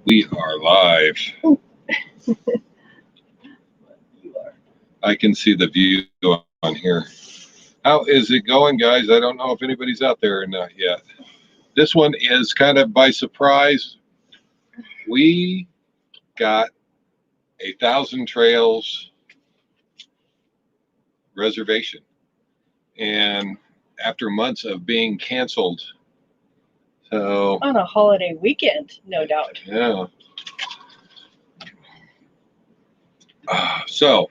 We are live. I can see the view on here. How is it going, guys? I don't know if anybody's out there or not yet. This one is kind of by surprise. We got a 1,000 Trails reservation, and after months of being canceled. So on a holiday weekend, no doubt. Yeah. So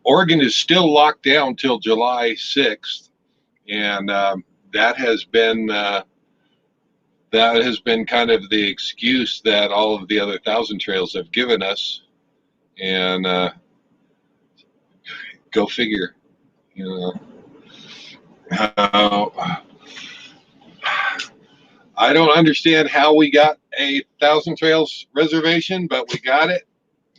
Oregon is still locked down till July 6th, and that has been kind of the excuse that all of the other 1,000 Trails have given us, and go figure, you know. I don't understand how we got a 1,000 Trails reservation, but we got it.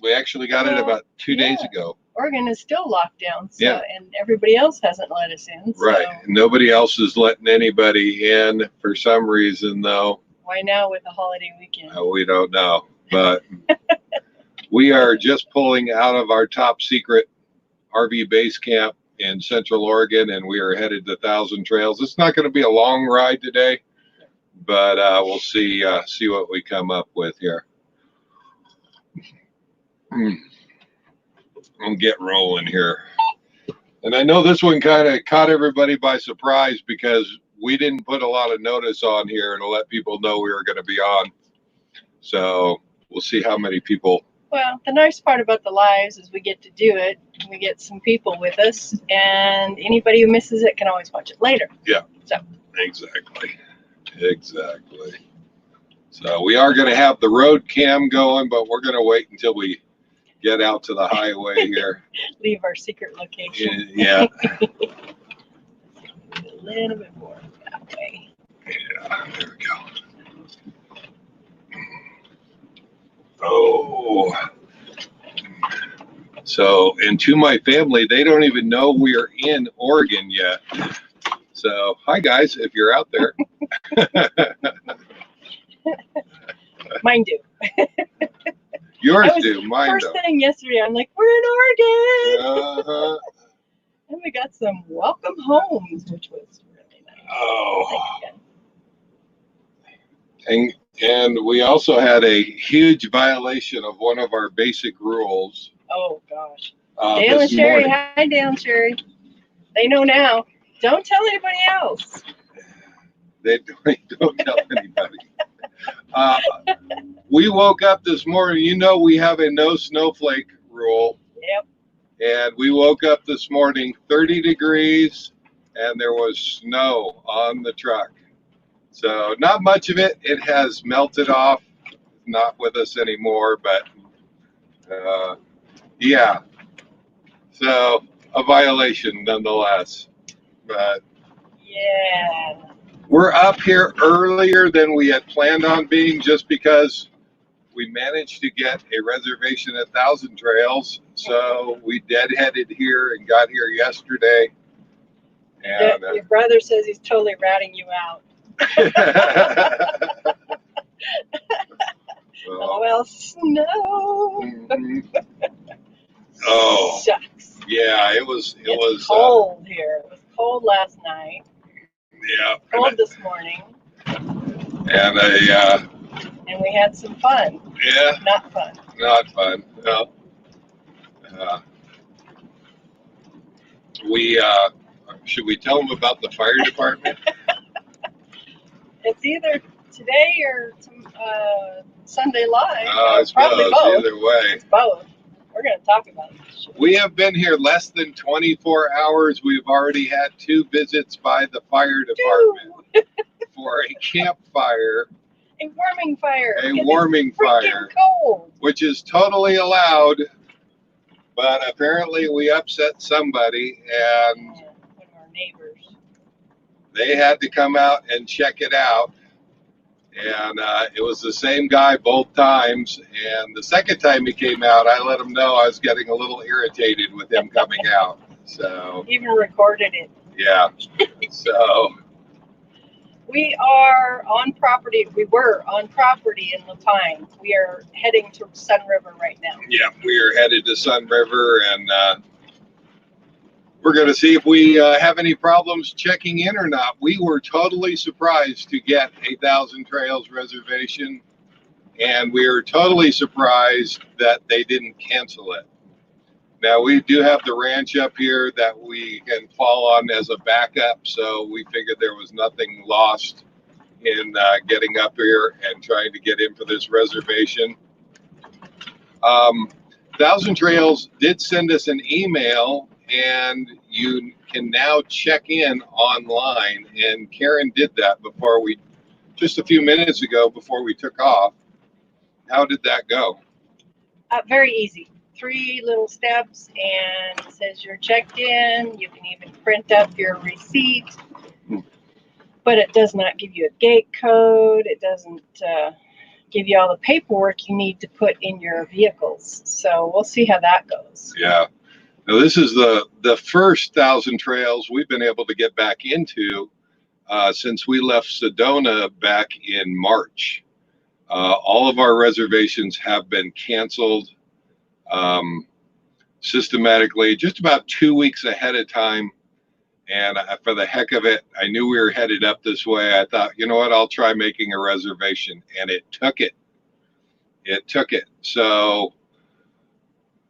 We actually got it about 2 days ago. Oregon is still locked down, so, and everybody else hasn't let us in. So. Right. Nobody else is letting anybody in for some reason, though. Why now with the holiday weekend? We don't know, but we are just pulling out of our top secret RV base camp in Central Oregon, and we are headed to 1,000 Trails. It's not going to be a long ride today, but we'll see what we come up with here. I'll get rolling here. And I know this one kind of caught everybody by surprise because we didn't put a lot of notice on here to let people know we were going to be on. So we'll see how many people. Well, the nice part about the lives is we get to do it. We get some people with us, and anybody who misses it can always watch it later. Yeah. So. Exactly. So we are going to have the road cam going, but we're going to wait until we get out to the highway here. Leave our secret location. Yeah. A little bit more that way. Yeah, there we go. Oh. So, and to my family, they don't even know we are in Oregon yet. So, hi guys, if you're out there. Mine do. Yours do, mine first don't. Thing yesterday, I'm like, we're in Oregon. Uh-huh. And we got some welcome homes, which was really nice. Oh. And we also had a huge violation of one of our basic rules. Oh, gosh. Dale and Sherry. Morning. Hi, Dale and Sherry. They know now. Don't tell anybody else. They don't tell anybody. We woke up this morning. You know we have a no snowflake rule. Yep. And we woke up this morning 30 degrees, and there was snow on the truck. So not much of it. It has melted off. Not with us anymore, but yeah. So a violation nonetheless. But yeah. We're up here earlier than we had planned on being just because we managed to get a reservation at 1,000 Trails. So we deadheaded here and got here yesterday. And your brother says he's totally ratting you out. Well, snow. Oh, shucks. Yeah, it was cold here. It was cold last night. Yeah. Cold this morning. And and we had some fun. Yeah. Not fun. Not fun. No. Should we tell them about the fire department? It's either today or Sunday Live. I suppose either way. It's both. We're going to talk about it. We have been here less than 24 hours. We've already had 2 visits by the fire department for a campfire. A warming fire. A warming fire. Cold. Which is totally allowed, but apparently we upset somebody, and one of our neighbors. They had to come out and check it out. And it was the same guy both times. And the second time he came out, I let him know I was getting a little irritated with him coming out. So even recorded it. Yeah. So We are on property. We were on property in La Pine. We are heading to Sun River right now. Yeah, we are headed to Sun River, and we're going to see if we have any problems checking in or not. We were totally surprised to get a Thousand Trails reservation, and we were totally surprised that they didn't cancel it. Now, we do have the ranch up here that we can fall on as a backup, so we figured there was nothing lost in getting up here and trying to get in for this reservation. Thousand Trails did send us an email, and you can now check in online, and Karen did that just a few minutes ago before we took off. How did that go? Very easy. 3 little steps, and it says you're checked in. You can even print up your receipt, but it does not give you a gate code. It doesn't give you all the paperwork you need to put in your vehicles. So we'll see how that goes. Yeah. Now, this is the first Thousand Trails we've been able to get back into since we left Sedona back in March. All of our reservations have been canceled systematically, just about 2 weeks ahead of time. And for the heck of it, I knew we were headed up this way. I thought, you know what, I'll try making a reservation. And it took it. It took it. So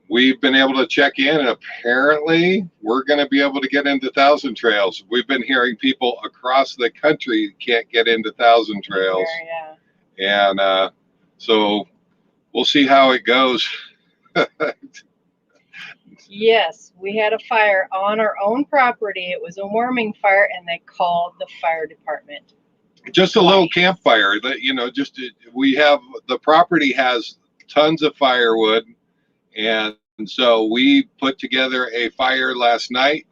we've been able to check in, and apparently we're going to be able to get into Thousand Trails. We've been hearing people across the country can't get into Thousand Trails. Yeah. And so we'll see how it goes. Yes, we had a fire on our own property. It was a warming fire, and they called the fire department. Just a little campfire. The property has tons of firewood, and so we put together a fire last night,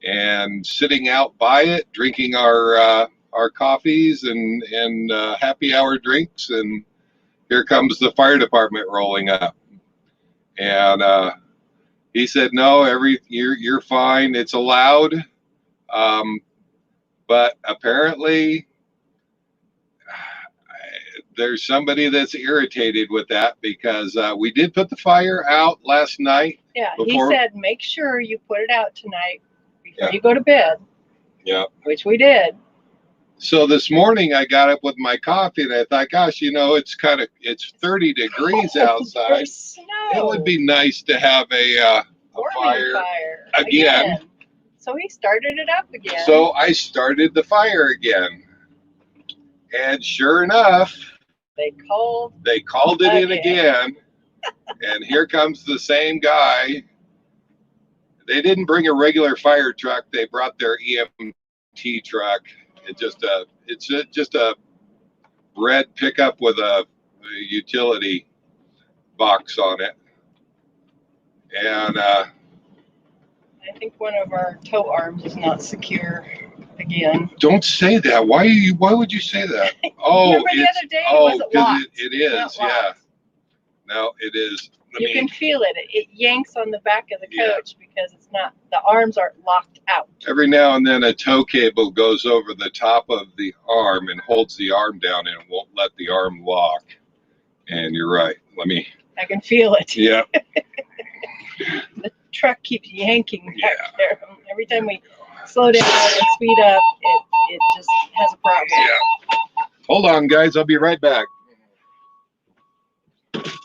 and sitting out by it, drinking our coffees and happy hour drinks, and here comes the fire department rolling up, and he said, "No, you're fine. It's allowed." But apparently, there's somebody that's irritated with that because we did put the fire out last night. Yeah, he said, make sure you put it out tonight before you go to bed. Yeah. Which we did. So this morning I got up with my coffee, and I thought, gosh, it's 30 degrees outside. There's snow. It would be nice to have a fire again. So he started it up again. So I started the fire again. And sure enough, they called it in again. And here comes the same guy. They didn't bring a regular fire truck. They brought their EMT truck. It's just a red pickup with a utility box on it. And I think one of our tow arms is not secure again. Don't say that. Why would you say that? Oh, remember the other day? It is. Yeah. No, it is. You can feel it. It yanks on the back of the coach because it's not. The arms aren't locked out. Every now and then, a tow cable goes over the top of the arm and holds the arm down, and it won't let the arm lock. And you're right. I can feel it. Yeah. The truck keeps yanking back there. Every time we slow down and speed up, it just has a problem. Yeah. Hold on, guys. I'll be right back.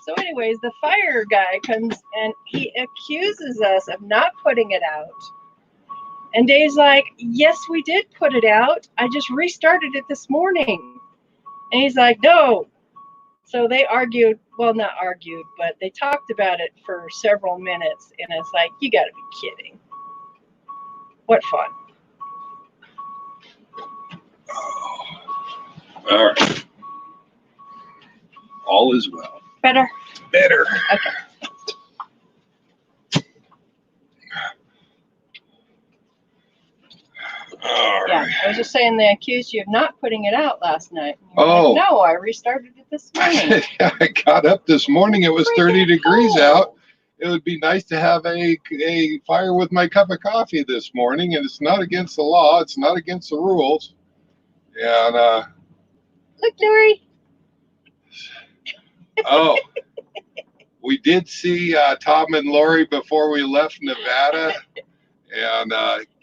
So anyways, the fire guy comes and he accuses us of not putting it out. And Dave's like, yes, we did put it out. I just restarted it this morning. And he's like, no. So they argued, well, not argued, but they talked about it for several minutes. And it's like, you got to be kidding. What fun. Oh. All right. All is well. Better? Better. Okay. All yeah, right. I was just saying they accused you of not putting it out last night. Oh. Like, no, I restarted it this morning. I got up this morning. It was 30 degrees out. It would be nice to have a fire with my cup of coffee this morning, and it's not against the law. It's not against the rules. And Look, Lori. oh, we did see Tom and Lori before we left Nevada, and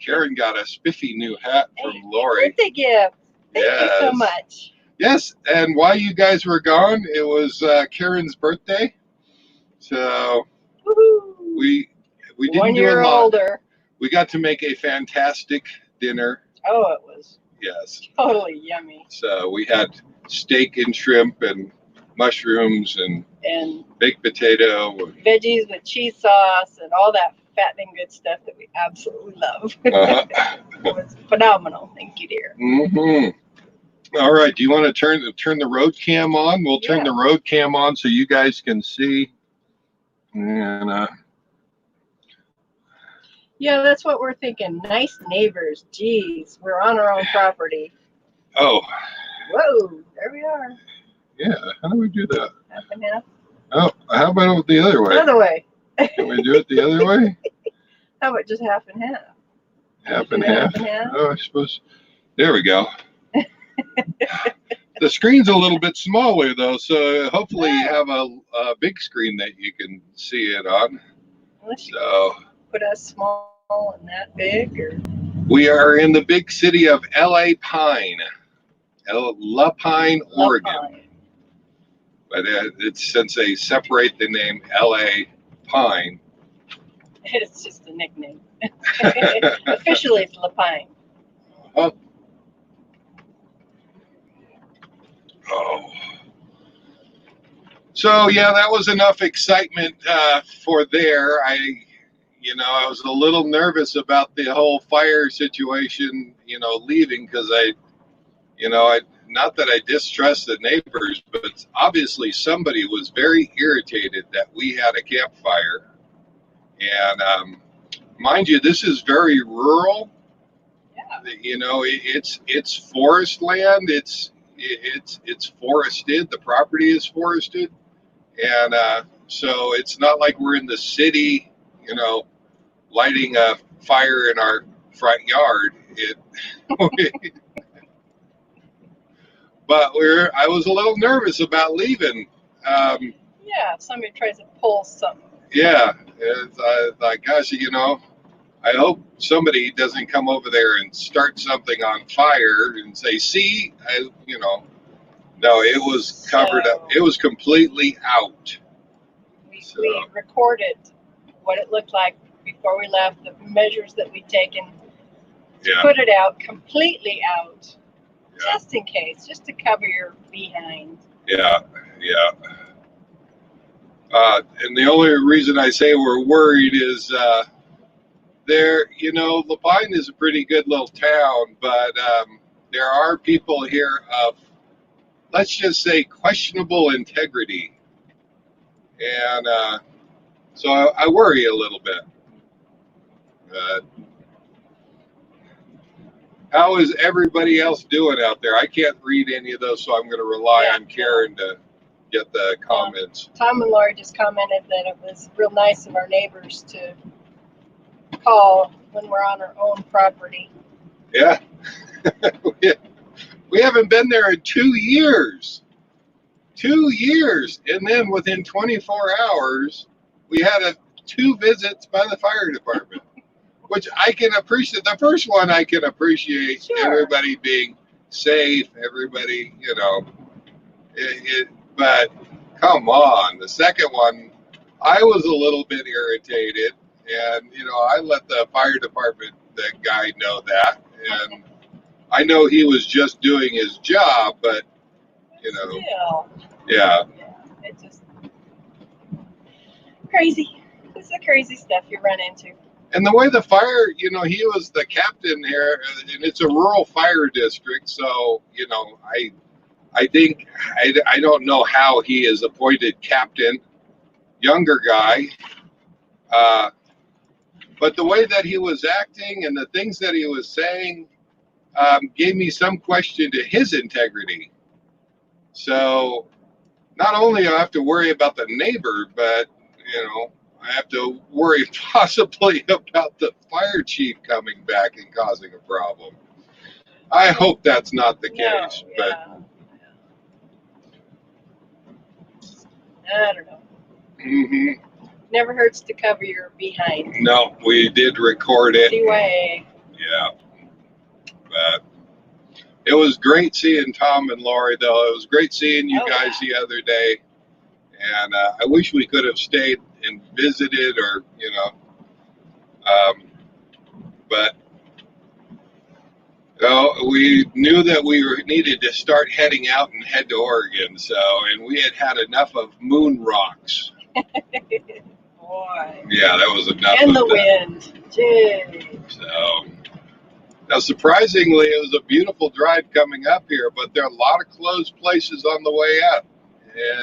Karen got a spiffy new hat from Lori. Birthday gift. Thank you so Yes. much. Yes, and while you guys were gone, it was Karen's birthday, so Woohoo. we didn't 1 do a year lot. older. We got to make a fantastic dinner. Oh, it was Yes. totally yummy. So we had steak and shrimp and mushrooms and And baked potato. veggies with cheese sauce and all that fattening good stuff that we absolutely love. Uh-huh. It was phenomenal. Thank you, dear. Mm-hmm. All right. Do you want to turn the road cam on? We'll turn the road cam on so you guys can see. And Yeah, that's what we're thinking. Nice neighbors. Jeez, we're on our own property. oh, Whoa, there we are. yeah. How do we do that? Half and half. Oh, how about the other way? Other way. Can we do it the other way? How about just half and half? Half and Do half. half and half? Oh, I suppose. There we go. The screen's a little bit smaller though, so hopefully you have a big screen that you can see it on. Unless you So put us small and that big, or we are in the big city of La Pine, La Pine, Oregon. Pine. But it's since they separate the name LA Pine. It's just a nickname. Officially, it's La Pine. Oh. So yeah, that was enough excitement for there. I was a little nervous about the whole fire situation, leaving because not that I distrust the neighbors, but obviously somebody was very irritated that we had a campfire. And mind you, this is very rural. Yeah. It's forest land. It's forested. The property is forested, and so it's not like we're in the city, lighting a fire in our front yard. But I was a little nervous about leaving. Yeah, if somebody tries to pull something. Yeah, it's like, gosh, I hope somebody doesn't come over there and start something on fire and say, see, no, it was covered up. It was completely out. We recorded what it looked like before we left, the measures that we'd taken to put it out, completely out, just in case, just to cover your behind. Yeah. And the only reason I say we're worried is La Pine is a pretty good little town, but there are people here of, let's just say, questionable integrity. And so I worry a little bit. How is everybody else doing out there? I can't read any of those, so I'm going to rely on Karen to get the comments. Tom and Laura just commented that it was real nice of our neighbors to call when we're on our own property. Yeah. We haven't been there in 2 years. 2 years. And then within 24 hours, we had 2 visits by the fire department, which I can appreciate. The first one, I can appreciate everybody being safe, everybody, but come on. The second one, I was a little bit irritated, and, I let the fire department, the guy, know that. And I know he was just doing his job, but, yeah. It's just crazy. It's the crazy stuff you run into. And the way the fire, he was the captain here, and it's a rural fire district, so, I think, I don't know how he is appointed captain, younger guy, but the way that he was acting and the things that he was saying gave me some question to his integrity. So not only do I have to worry about the neighbor, but, I have to worry possibly about the fire chief coming back and causing a problem. I hope that's not the No, case, but I don't know. hmm Never hurts to cover your behind. no, we did record it. Anyway, Yeah, but it was great seeing Tom and Lori, though. It was great seeing you guys the other day, and I wish we could have stayed and visited, or but we knew that we needed to start heading out and head to Oregon. So, and we had enough of moon rocks. boy. Yeah, that was enough. And of the that. wind. Gee. So, now surprisingly, it was a beautiful drive coming up here, but there are a lot of closed places on the way up,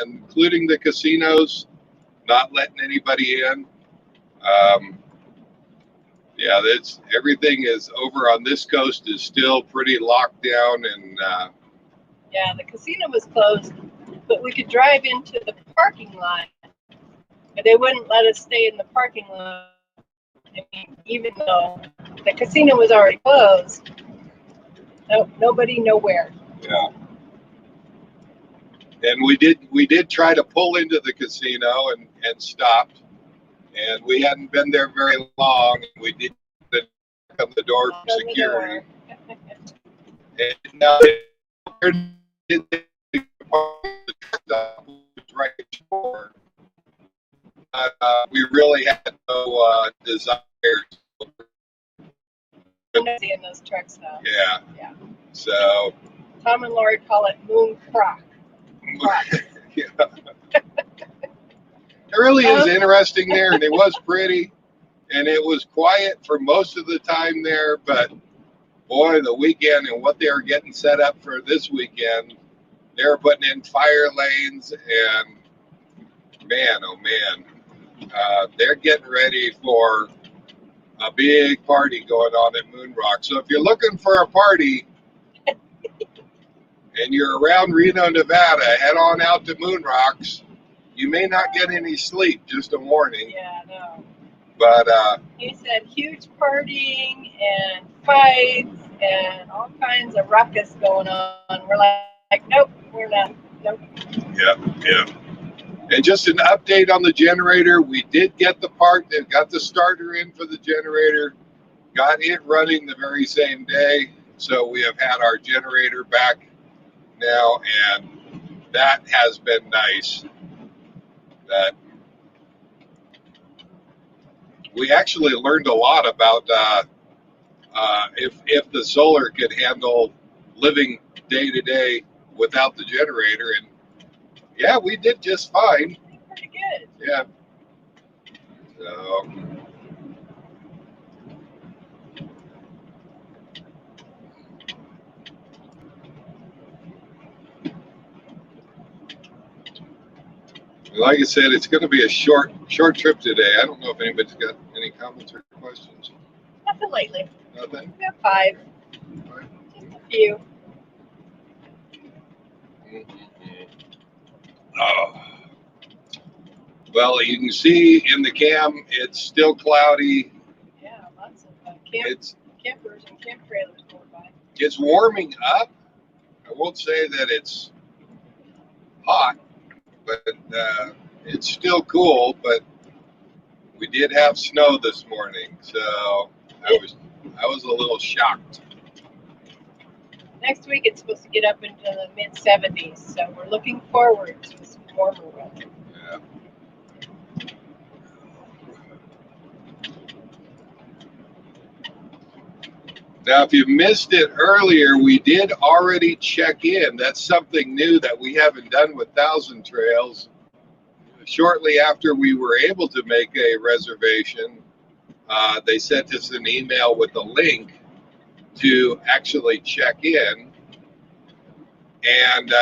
and including the casinos, not letting anybody in. Yeah, that's everything is over on this coast is still pretty locked down, and Yeah, the casino was closed, but we could drive into the parking lot. But they wouldn't let us stay in the parking lot. I mean, even though the casino was already closed. No, nobody, nowhere. yeah. And we did try to pull into the casino and stopped, and we hadn't been there very long, and we did knock on the door for security. And now right before, we really had no desire. Seeing those trucks now. Yeah. Yeah. So. Tom and Lori call it moon croc. Yeah. It really is interesting there, and it was pretty, and it was quiet for most of the time there, but boy, the weekend and what they were getting set up for this weekend, they were putting in fire lanes, and man, oh man, they're getting ready for a big party going on at Moon Rock. So if you're looking for a party and you're around Reno, Nevada, head on out to Moon Rocks. You may not get any sleep, just a warning. Yeah, no. But he said huge partying and fights and all kinds of ruckus going on. We're like nope, we're not. Nope. Yeah. And just an update on the generator. We did get the part that got the starter in for the generator, got it running the very same day. So we have had our generator back now, and that has been nice. That we actually learned a lot about if the solar could handle living day to day without the generator, and yeah, we did just fine. Pretty good. Yeah. So. Like I said, it's going to be a short trip today. I don't know if anybody's got any comments or questions. Nothing lately. Nothing? We have 5. Just a few. Oh. Well, you can see in the cam, it's still cloudy. Yeah, lots of campers and camp trailers going by. It's warming up. I won't say that it's hot, but it's still cool. But we did have snow this morning, so I was a little shocked. Next week it's supposed to get up into the mid 70s, so we're looking forward to some warmer weather. Yeah. Now, if you missed it earlier, we did already check in. That's something new that we haven't done with Thousand Trails. Shortly after we were able to make a reservation, they sent us an email with a link to actually check in. And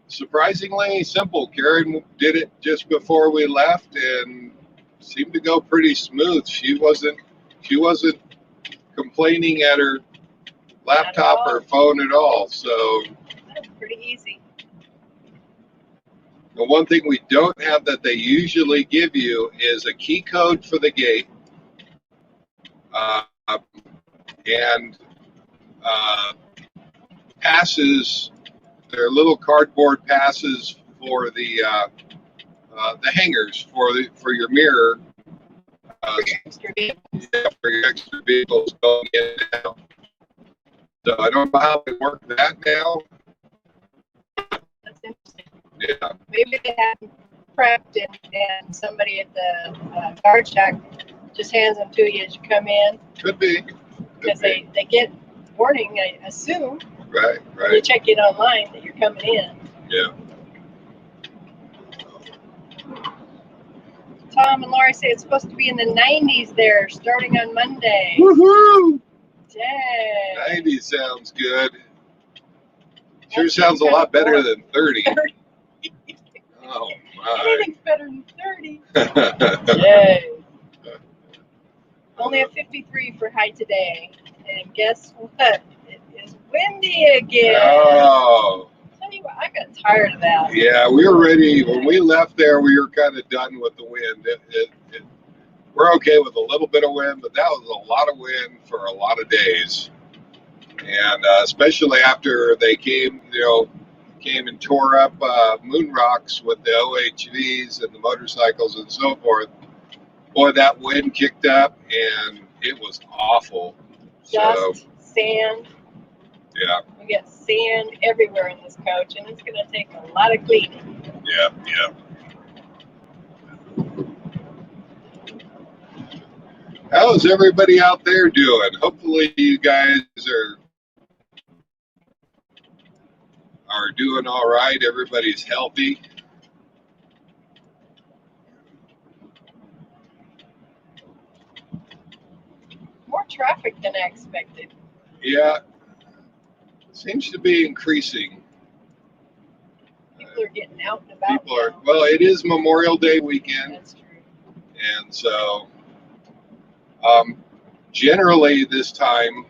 surprisingly simple. Karen did it just before we left and seemed to go pretty smooth. She wasn't complaining at her laptop or phone at all. So that's pretty easy. The one thing we don't have that they usually give you is a key code for the gate. and passes. They're little cardboard passes for the hangers for your mirror. Yeah, for your extra vehicles going in and out. So I don't know how they work that now. That's interesting. Yeah. Maybe they haven't prepped and somebody at the guard shack just hands them to you as you come in. Could be. Because they get warning, I assume. Right, When you check it online that you're coming in. Yeah. Tom and Laurie say it's supposed to be in the 90s there, starting on Monday. Woohoo! Dang. 90 sounds good. Sure sounds a lot better than 30. Oh my. Anything's better than 30. Yay. Only a 53 for high today. And guess what? It is windy again. Oh. Tell you what, I got tired of that. Yeah, we were ready. When we left there, we were kind of done with the wind. We're okay with a little bit of wind, but that was a lot of wind for a lot of days. And especially after they came and tore up moon rocks with the OHVs and the motorcycles and so forth. Boy, that wind kicked up, and it was awful. Dust, sand. Yeah. We get sand everywhere in this coach, and it's going to take a lot of cleaning. Yeah, yeah. How's everybody out there doing? Hopefully you guys are doing all right. Everybody's healthy. More traffic than I expected. Yeah. Seems to be increasing. People are getting out and about. Well, it is Memorial Day weekend. That's true. And so generally this time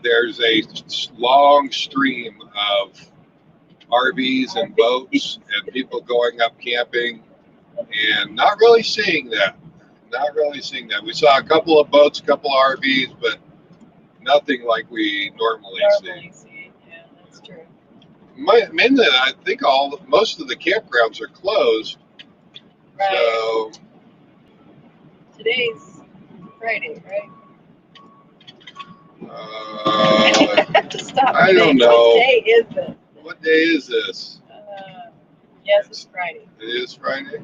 there's a long stream of RVs and boats and people going up camping, and not really seeing that. We saw a couple of boats, a couple of RVs, but nothing like we normally see. Yeah, that's true. Mainly, I think most of the campgrounds are closed. Right. So today's Friday, right? I have to stop. I don't know. What day is this? What day is this? Yes, it's Friday. It is Friday.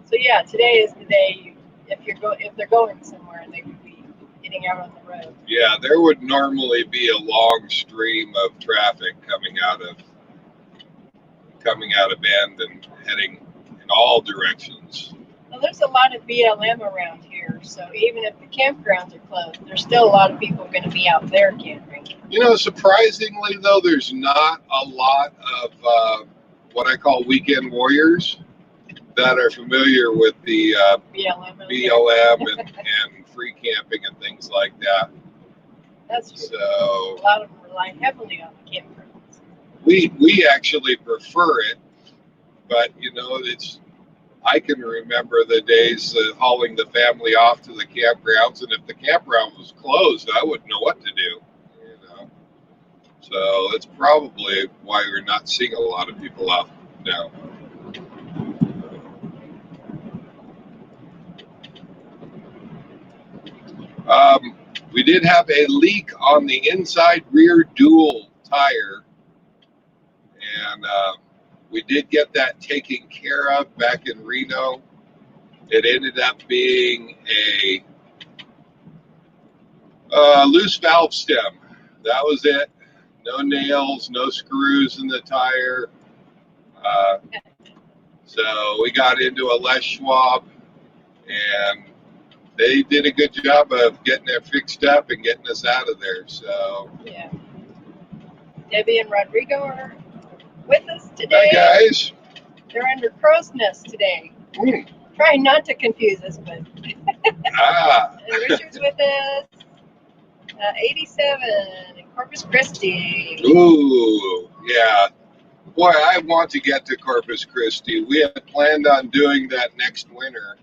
So yeah, today is the day if they're going somewhere, they would be getting out on the road. Yeah, there would normally be a long stream of traffic coming out of Bend and heading in all directions. Well, there's a lot of BLM around here, so even if the campgrounds are closed, there's still a lot of people going to be out there camping. Surprisingly though, there's not a lot of what I call weekend warriors that are familiar with the BLM and free camping and things like that. That's true. So a lot of them rely heavily on the campgrounds. We actually prefer it, but I can remember the days hauling the family off to the campgrounds, and if the campground was closed, I wouldn't know what to do. So that's probably why we're not seeing a lot of people out now. We did have a leak on the inside rear dual tire, and we did get that taken care of back in Reno. It ended up being a loose valve stem. That was it. No nails, no screws in the tire. So we got into a Les Schwab, and they did a good job of getting it fixed up and getting us out of there. So yeah. Debbie and Rodrigo are with us today. Hi, guys. They're under crow's nest today. Trying not to confuse us, but. And Richard's with us. 87 in Corpus Christi. Ooh, yeah. Boy, I want to get to Corpus Christi. We had planned on doing that next winter,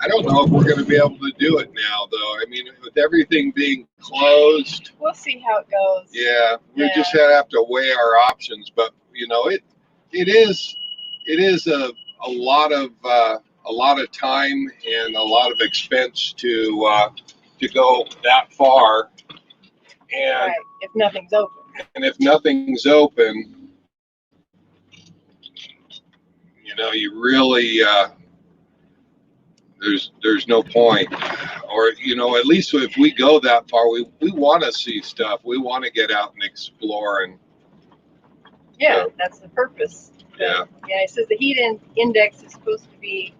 I don't know if we're going to be able to do it now, though. I mean, with everything being closed, We'll see how it goes. yeah, we Yeah. just have to weigh our options. But you know, it is a lot of time and a lot of expense to go that far, and Right. If nothing's open. if nothing's open, you know, you really there's no point. Or you know, at least if we go that far, we want to see stuff. We want to get out and explore and. Yeah, that's the purpose. Yeah. Yeah, it says the heat index is supposed to be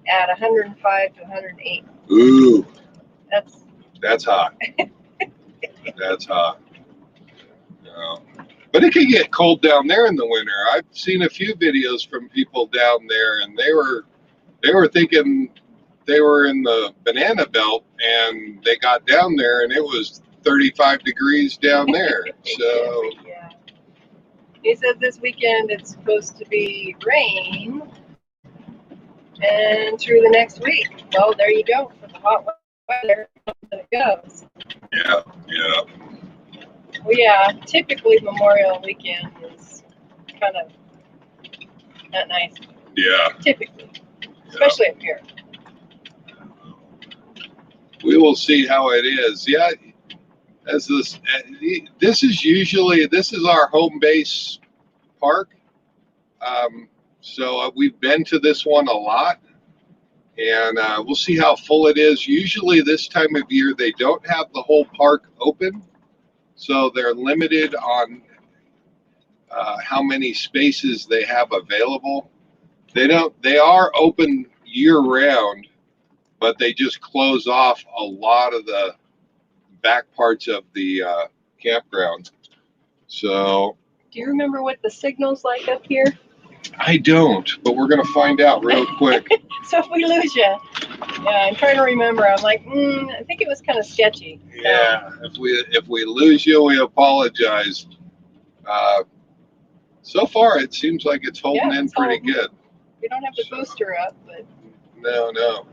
at 105 to 108. Ooh, That's hot. That's hot. Yeah. But it can get cold down there in the winter. I've seen a few videos from people down there, and they were thinking they were in the banana belt, and they got down there, and it was 35 degrees down there. So yeah. He says this weekend it's supposed to be rain, and through the next week. Well, there you go for the hot weather. It goes. yeah, yeah. Well, yeah, typically Memorial Weekend is kind of not nice. Yeah. Typically, especially up here. We will see how it is. Yeah, as this is our home base park. So we've been to this one a lot, and we'll see how full it is. Usually this time of year they don't have the whole park open, so they're limited on how many spaces they have available. They are open year round, but they just close off a lot of the back parts of the campground. So Do you remember what the signal's like up here? I don't, but we're gonna find out real quick. So if we lose you, yeah, I'm trying to remember. I'm like, I think it was kind of sketchy. So. Yeah, if we lose you, we apologize. So far, it seems like it's holding in pretty good. We don't have the booster up, but No.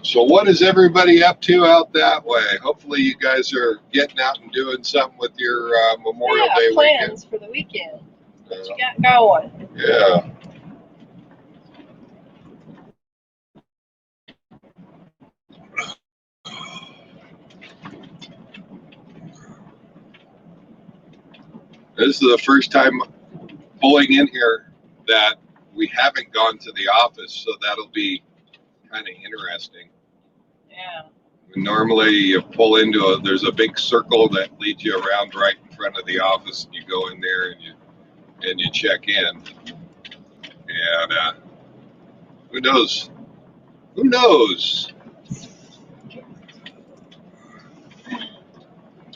So what is everybody up to out that way? Hopefully you guys are getting out and doing something with your Memorial Day plans weekend. for the weekend. What you got going? Yeah. This is the first time pulling in here that we haven't gone to the office, so that'll be kind of interesting. Yeah. Normally you pull into there's a big circle that leads you around right in front of the office, and you go in there and you check in. And who knows? Who knows?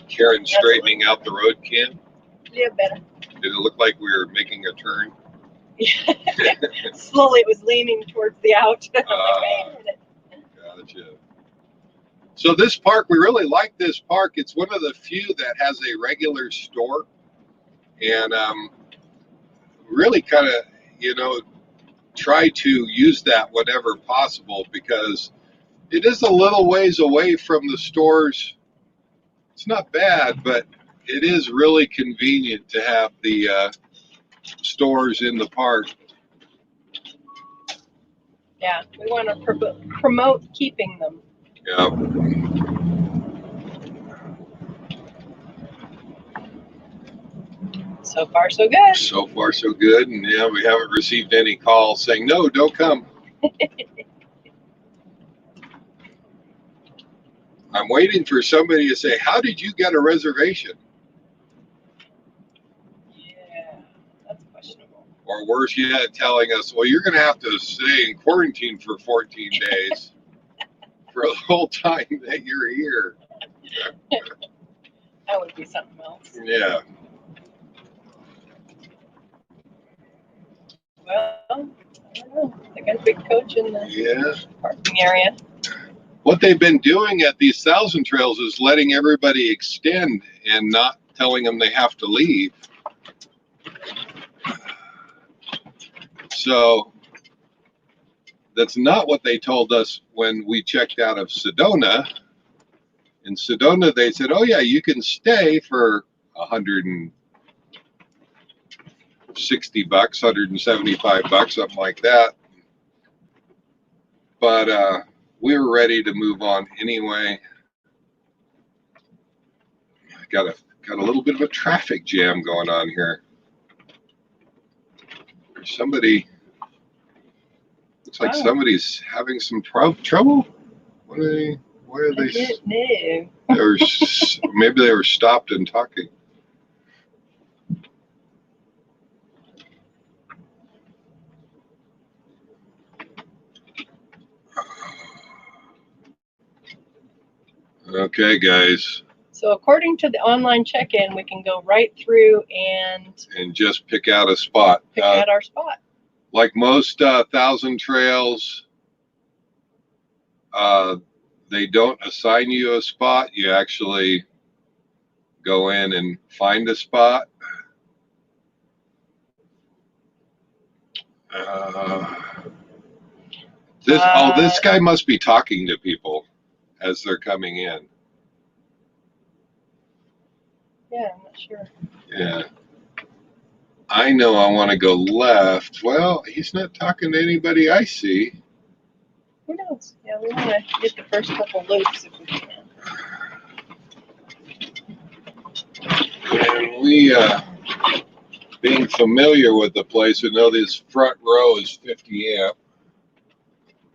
Karen straightening out the road, Ken? Yeah, better. Did it look like we were making a turn? Slowly it was leaning towards the out. Wait a minute. Gotcha. So this park, we really like this park. It's one of the few that has a regular store. And really kind of, try to use that whenever possible, because it is a little ways away from the stores. It's not bad, but it is really convenient to have the stores in the park. Yeah, we want to promote keeping them. Yeah. So far, so good. So far, so good. And yeah, we haven't received any calls saying, no, don't come. I'm waiting for somebody to say, how did you get a reservation? Yeah, that's questionable. Or worse yet, telling us, well, you're going to have to stay in quarantine for 14 days for the whole time that you're here. That would be something else. Yeah. Well, I don't know. They got a big coach in the parking area. What they've been doing at these Thousand Trails is letting everybody extend and not telling them they have to leave. So That's not what they told us when we checked out of Sedona. In Sedona, they said, "Oh yeah, you can stay for $160, $175, something like that." But we were ready to move on anyway. Got a little bit of a traffic jam going on here. Somebody looks like somebody's having some trouble. Why are they? I didn't know. Maybe they were stopped and talking. Okay, guys. So according to the online check-in, we can go right through and just pick out a spot. Pick out our spot. Like most Thousand Trails, they don't assign you a spot. You actually go in and find a spot. This guy must be talking to people as they're coming in. Yeah, I'm not sure. Yeah. I know I want to go left. Well, he's not talking to anybody I see. Who knows? Yeah, we want to get the first couple loops if we can. And we, being familiar with the place, we know this front row is 50 amp.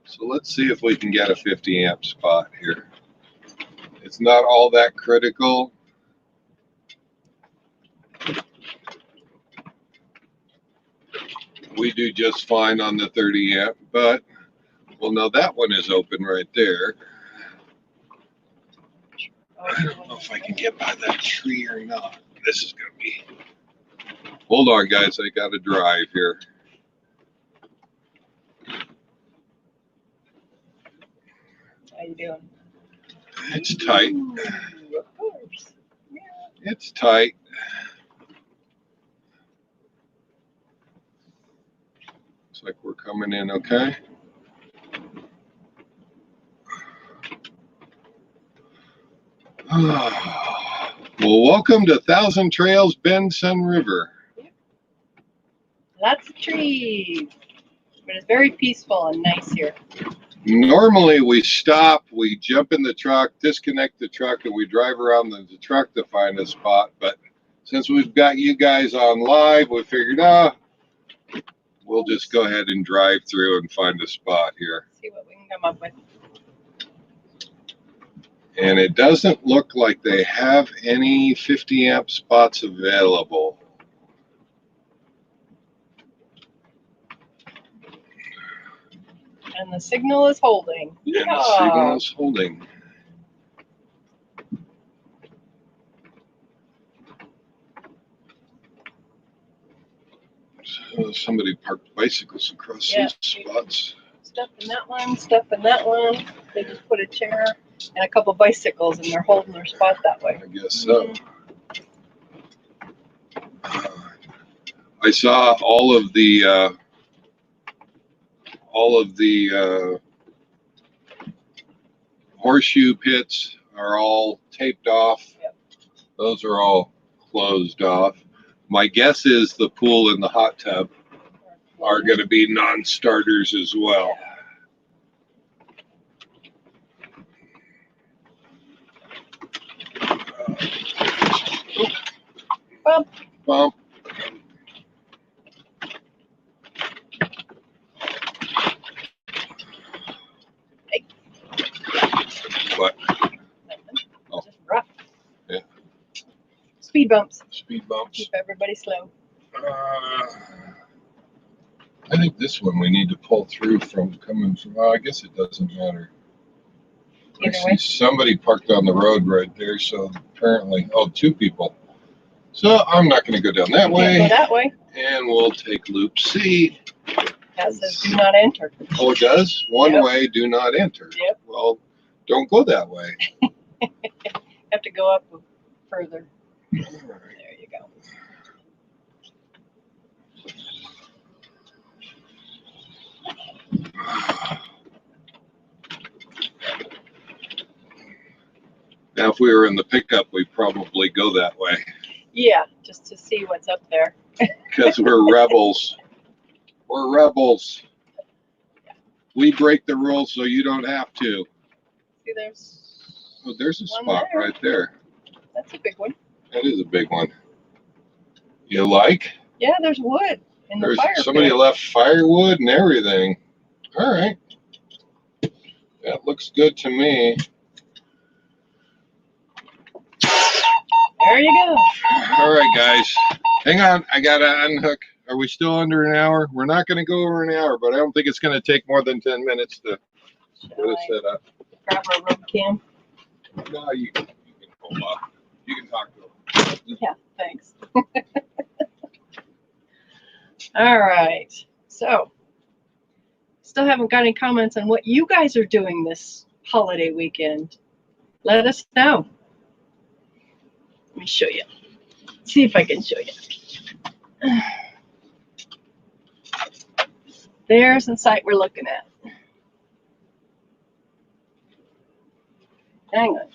So let's see if we can get a 50 amp spot here. It's not all that critical. We do just fine on the 30 amp, but well, no, that one is open right there. I don't know if I can get by that tree or not. This is going to be... Hold on, guys. I got to drive here. How you doing? It's tight. Ooh, of course. Yeah. It's tight. Looks like we're coming in okay. Well, welcome to Thousand Trails, Bend Sun River. Lots of trees, but it's very peaceful and nice here. Normally we stop, we jump in the truck, disconnect the truck, and we drive around the truck to find a spot. But since we've got you guys on live, we figured, we'll just go ahead and drive through and find a spot here. See what we can come up with. And it doesn't look like they have any 50 amp spots available. And the signal is holding. And the signal is holding. So somebody parked bicycles across these spots. Stuff in that one, stuff in that one. They just put a chair and a couple bicycles and they're holding their spot that way. I guess so. I saw all of the horseshoe pits are all taped off. Yep. Those are all closed off. My guess is the pool and the hot tub are going to be non-starters as well. Bump. Bump. Hey. What? Nothing. Oh. Just rough. Yeah. Speed bumps. Speed bumps. Keep everybody slow. I think this one we need to pull through from coming from. I guess it doesn't matter. I see somebody parked on the road right there, so apparently, two people. So I'm not going to go down that way. Go that way. And we'll take loop C. That says do not enter. Oh, it does? One way, do not enter. Yep. Well, don't go that way. Have to go up further. There you go. Now, if we were in the pickup, we'd probably go that way Yeah, just to see what's up there. because we're rebels. We're rebels. We break the rules so you don't have to. See, there's. Oh, there's a one spot there. right there. That's a big one. That is a big one. You like? Yeah, there's wood in the There's fire somebody pit. left firewood and everything. All right. That looks good to me. There you go. All right, guys. Hang on. I got to unhook. Are we still under an hour? We're not going to go over an hour, but I don't think it's going to take more than 10 minutes to get it set up. Grab our road cam. No, you can hold off. You can talk to them. Yeah, thanks. All right. So, still haven't got any comments on what you guys are doing this holiday weekend. Let us know. Let me show you. See if I can show you. There's the site we're looking at. Hang on.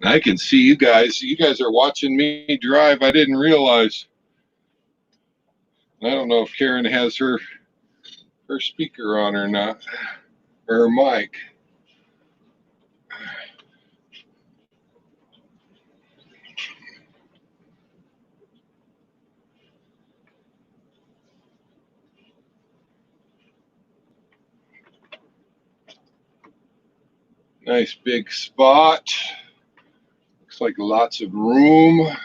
I can see you guys. You guys are watching me drive. I didn't realize. I don't know if Karen has her speaker on or not, or her mic. Nice big spot. Looks like lots of room.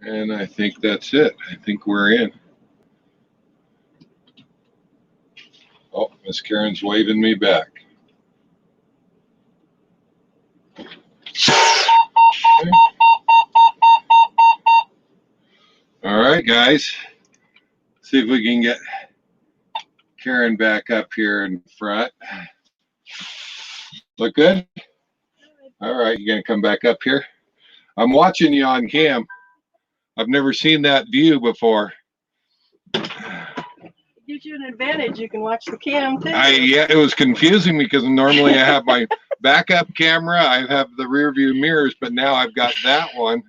And I think that's it. I think we're in. Oh, Miss Karen's waving me back. Okay. All right, guys. See if we can get Karen back up here in front. Look good? All right, you gonna come back up here? I'm watching you on cam. I've never seen that view before. Gives you an advantage. You can watch the cam too. Yeah, it was confusing because normally I have my backup camera, I have the rear view mirrors, but now I've got that one.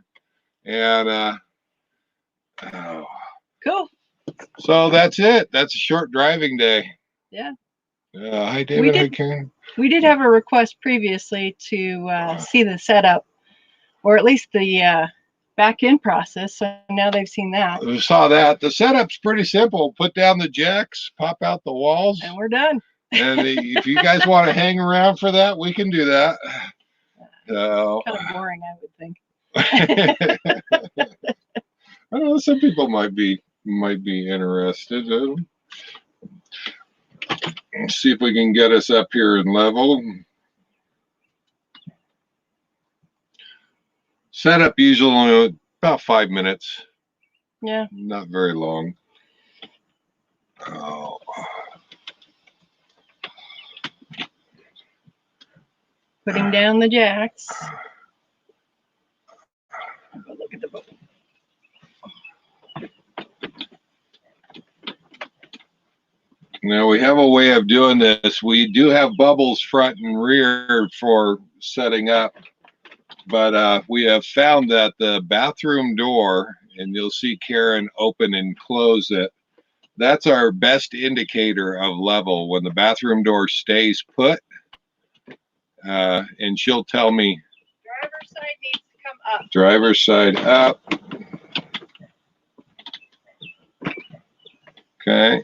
And oh. Cool. So that's it. That's a short driving day. Yeah. Hi, David. Hi, Karen. We did have a request previously to see the setup, or at least the back-end process. So now they've seen that. We saw that. The setup's pretty simple. Put down the jacks, pop out the walls, and we're done. And if you guys want to hang around for that, we can do that. Kind of boring, I would think. I don't know. Some people might be interested. Let's see if we can get us up here and level. Setup usually about 5 minutes. Yeah. Not very long. Oh. Putting down the jacks. Look at the boat. Now we have a way of doing this. We do have bubbles front and rear for setting up, but we have found that the bathroom door, and you'll see Karen open and close it, that's our best indicator of level. When the bathroom door stays put, and she'll tell me, driver's side needs to come up. Driver's side up. Okay.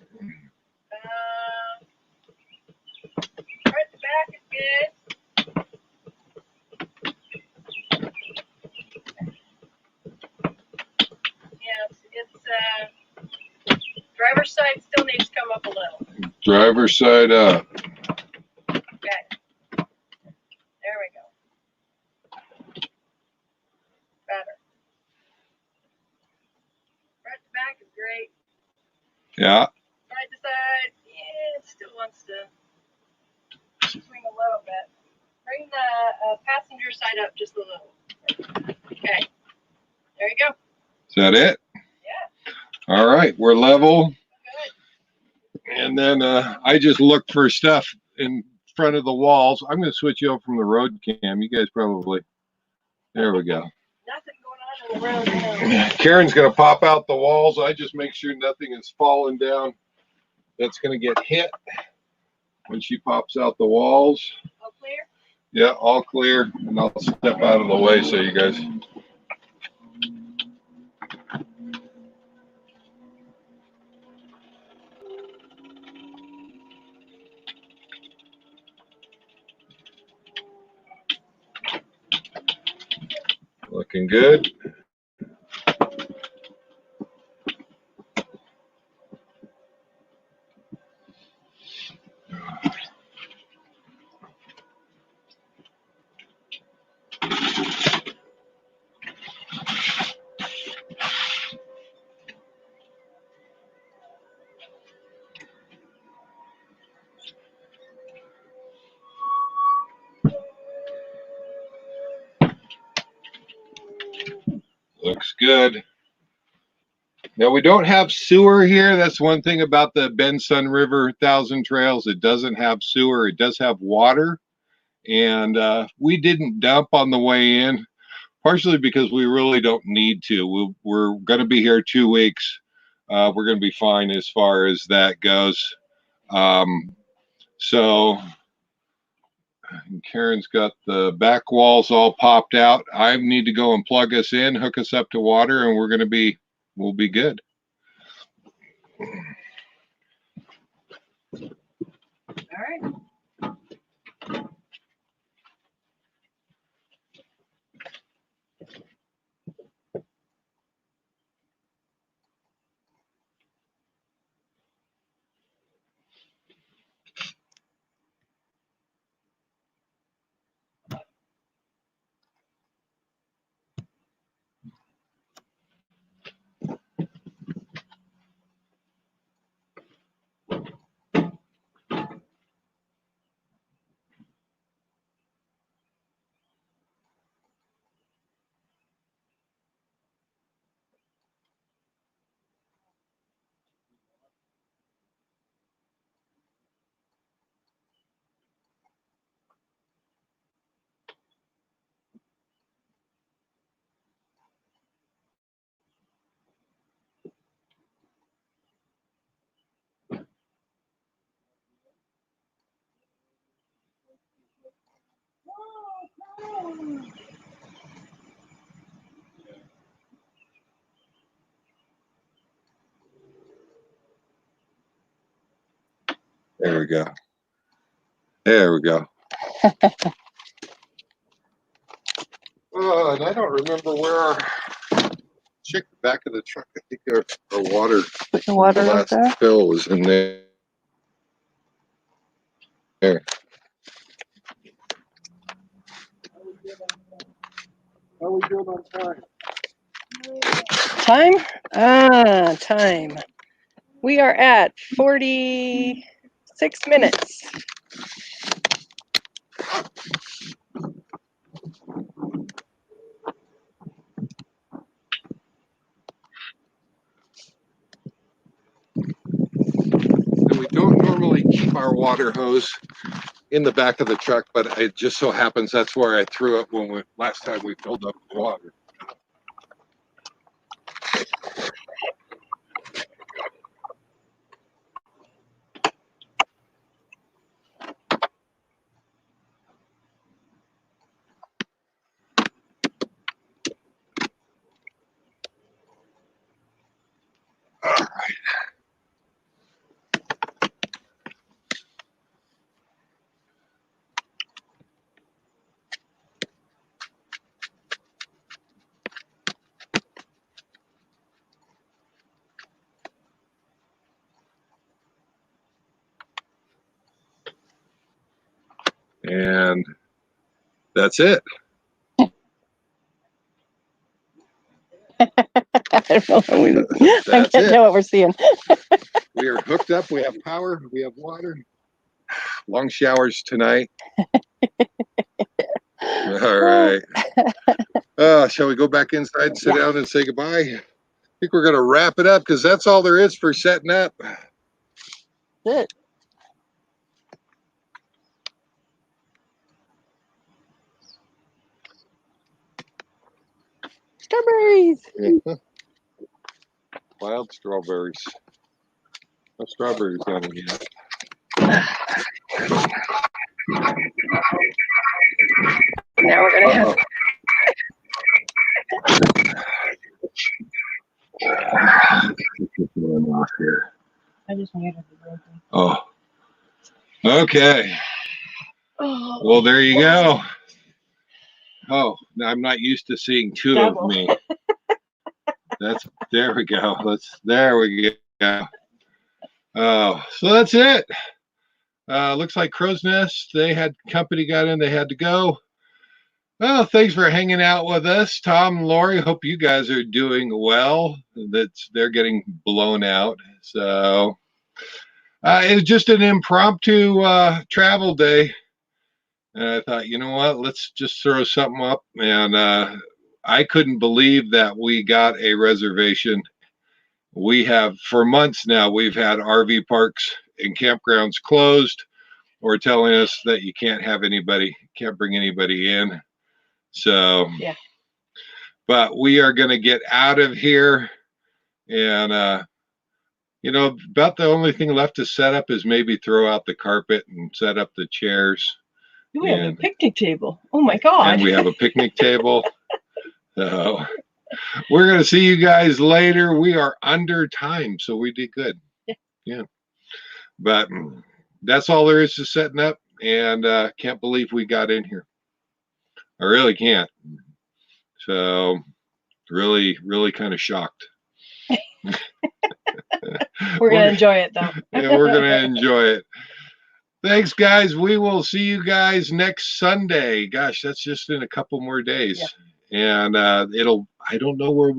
Right the back is good. Yes, it's driver's side still needs to come up a little. Driver's side up. Okay. There we go. Better. Right to back is great. Yeah. Side to side, yeah, it still wants to swing a little bit. Bring the passenger side up just a little. Okay. There you go. Is that it? Yeah. All right. We're level. Good. And then I just look for stuff in front of the walls. I'm going to switch you over from the road cam. You guys probably. There we go. Nothing going on in the road now. Karen's going to pop out the walls. I just make sure nothing is falling down that's going to get hit when she pops out the walls. All clear? Yeah, all clear. And I'll step out of the way so you guys. Looking good. Looks good. Now we don't have sewer here. That's one thing about the Bend Sun River 1,000 Trails. It doesn't have sewer. It does have water. And we didn't dump on the way in, partially because we really don't need to. We're going to be here 2 weeks. We're going to be fine as far as that goes. So Karen's got the back walls all popped out. I need to go and plug us in, hook us up to water, and we'll be good. All right. There we go. There we go. Oh, and I don't remember where our check the back of the truck. I think our water, The water the up last there. fill was in there. There. How are we doing on time? Time? Time. We are at 46 minutes. And we don't normally keep our water hose in the back of the truck, but it just so happens that's where I threw it when last time we filled up with water. All right. And that's it. I don't know. I That's can't it. tell what we're seeing. We are hooked up. We have power. We have water. Long showers tonight. All right. Shall we go back inside and sit down and say goodbye? I think we're going to wrap it up because that's all there is for setting up. Good. Strawberries. Yeah. Wild strawberries. No strawberries on it yet. Now we're gonna have. I just muted the broken. Oh. Okay. Oh. Well, there you go. Oh, I'm not used to seeing two Double. of me. There we go. There we go. Oh, so that's it. Looks like Crow's Nest. They had company got in. They had to go. Well, thanks for hanging out with us, Tom and Lori. Hope you guys are doing well. They're getting blown out. So it was just an impromptu travel day. And I thought, you know what? Let's just throw something up. And I couldn't believe that we got a reservation. We have, for months now, we've had RV parks and campgrounds closed or telling us that you can't bring anybody in. So, yeah. But we are going to get out of here. And, about the only thing left to set up is maybe throw out the carpet and set up the chairs. We have a picnic table. Oh my God. And we have a picnic table. So we're going to see you guys later. We are under time, so we did good. Yeah. But that's all there is to setting up. And can't believe we got in here. I really can't. So really, really kind of shocked. We're going to enjoy it, though. Yeah, we're going to enjoy it. Thanks, guys. We will see you guys next Sunday. Gosh, that's just in a couple more days. Yeah. And I don't know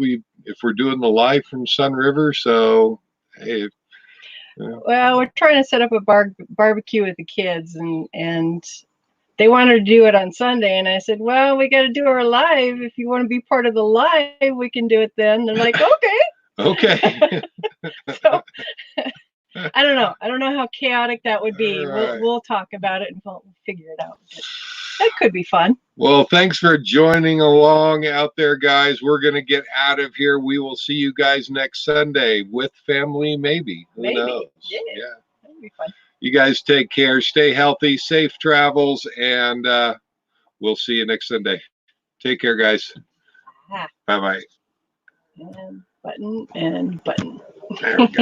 if we're doing the live from Sun River. So, hey. Well, we're trying to set up a barbecue with the kids, and they wanted to do it on Sunday. And I said, well, we got to do our live. If you want to be part of the live, we can do it then. They're like, okay. Okay. So, I don't know. I don't know how chaotic that would be. Right. We'll talk about it and we'll figure it out. But that could be fun. Well, thanks for joining along out there, guys. We're going to get out of here. We will see you guys next Sunday with family, maybe. Who knows? Yeah. That'd be fun. You guys take care. Stay healthy. Safe travels. And we'll see you next Sunday. Take care, guys. Ah, Bye bye. and button and button. There we go.